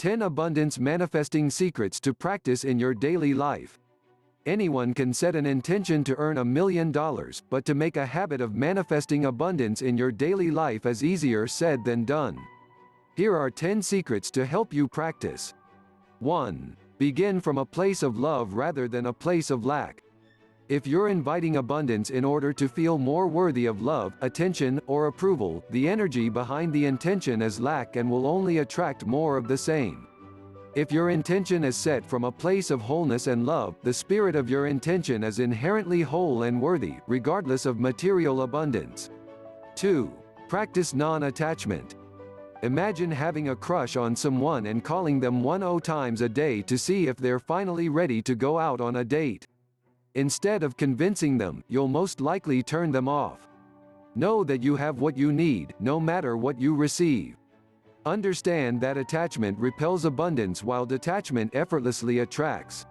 10 Abundance Manifesting Secrets to Practice in Your Daily Life. Anyone can set an intention to earn $1 million, but to make a habit of manifesting abundance in your daily life is easier said than done. Here are 10 secrets to help you practice. 1. Begin from a place of love rather than a place of lack. If you're inviting abundance in order to feel more worthy of love, attention, or approval, the energy behind the intention is lack and will only attract more of the same. If your intention is set from a place of wholeness and love, the spirit of your intention is inherently whole and worthy, regardless of material abundance. 2. Practice non-attachment. Imagine having a crush on someone and calling them 10 times a day to see if they're finally ready to go out on a date. Instead of convincing them, you'll most likely turn them off. Know that you have what you need, no matter what you receive. Understand that attachment repels abundance while detachment effortlessly attracts.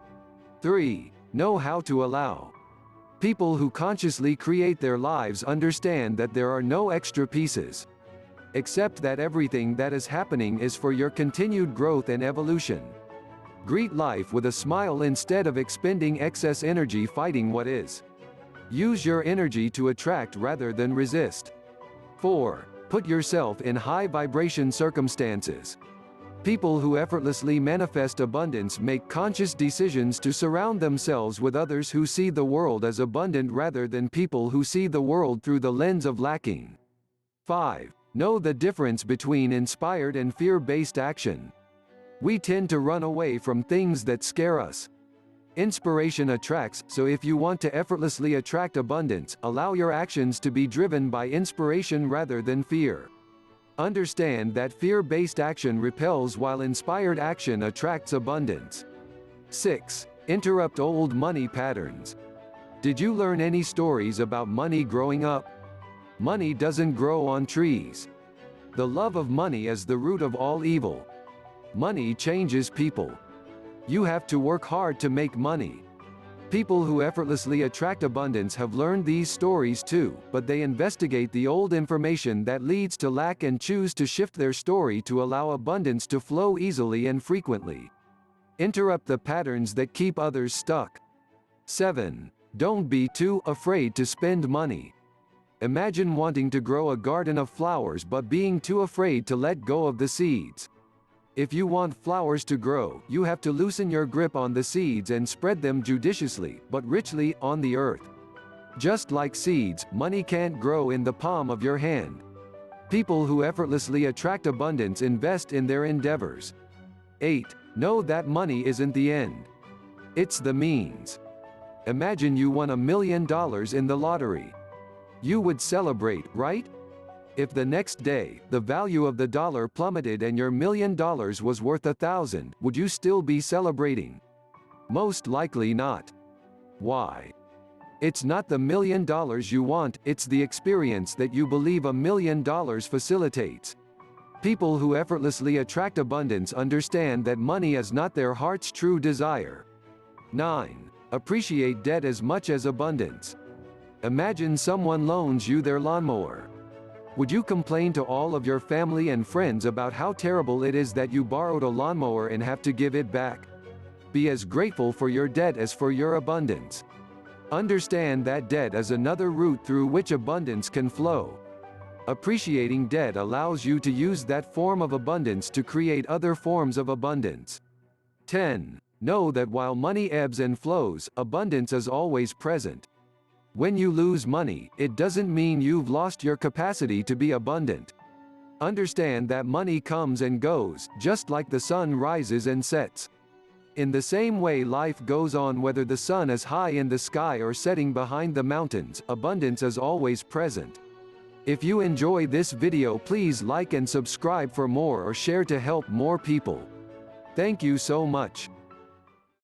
3. Know how to allow. People who consciously create their lives understand that there are no extra pieces. Accept that everything that is happening is for your continued growth and evolution. Greet life with a smile instead of expending excess energy fighting what is. Use your energy to attract rather than resist. 4. Put yourself in high vibration circumstances. People who effortlessly manifest abundance make conscious decisions to surround themselves with others who see the world as abundant rather than people who see the world through the lens of lacking. 5. Know the difference between inspired and fear-based action. We tend to run away from things that scare us. Inspiration attracts, so if you want to effortlessly attract abundance, allow your actions to be driven by inspiration rather than fear. Understand that fear-based action repels while inspired action attracts abundance. 6. Interrupt old money patterns. Did you learn any stories about money growing up? Money doesn't grow on trees. The love of money is the root of all evil. Money changes people. You have to work hard to make money. People who effortlessly attract abundance have learned these stories too, but they investigate the old information that leads to lack and choose to shift their story to allow abundance to flow easily and frequently. Interrupt the patterns that keep others stuck. 7. Don't be too afraid to spend money. Imagine wanting to grow a garden of flowers but being too afraid to let go of the seeds. If you want flowers to grow, you have to loosen your grip on the seeds and spread them judiciously, but richly, on the earth. Just like seeds, money can't grow in the palm of your hand. People who effortlessly attract abundance invest in their endeavors. 8. Know that money isn't the end. It's the means. Imagine you won $1 million in the lottery. You would celebrate, right? If the next day, the value of the dollar plummeted and your $1 million was worth 1,000, would you still be celebrating? Most likely not. Why? It's not the $1 million you want, it's the experience that you believe $1 million facilitates. People who effortlessly attract abundance understand that money is not their heart's true desire. 9. Appreciate debt as much as abundance. Imagine someone loans you their lawnmower. Would you complain to all of your family and friends about how terrible it is that you borrowed a lawnmower and have to give it back? Be as grateful for your debt as for your abundance. Understand that debt is another route through which abundance can flow. Appreciating debt allows you to use that form of abundance to create other forms of abundance. 10. Know that while money ebbs and flows, abundance is always present. When you lose money, it doesn't mean you've lost your capacity to be abundant. Understand that money comes and goes, just like the sun rises and sets. In the same way life goes on whether the sun is high in the sky or setting behind the mountains, abundance is always present. If you enjoy this video, please like and subscribe for more or share to help more people. Thank you so much.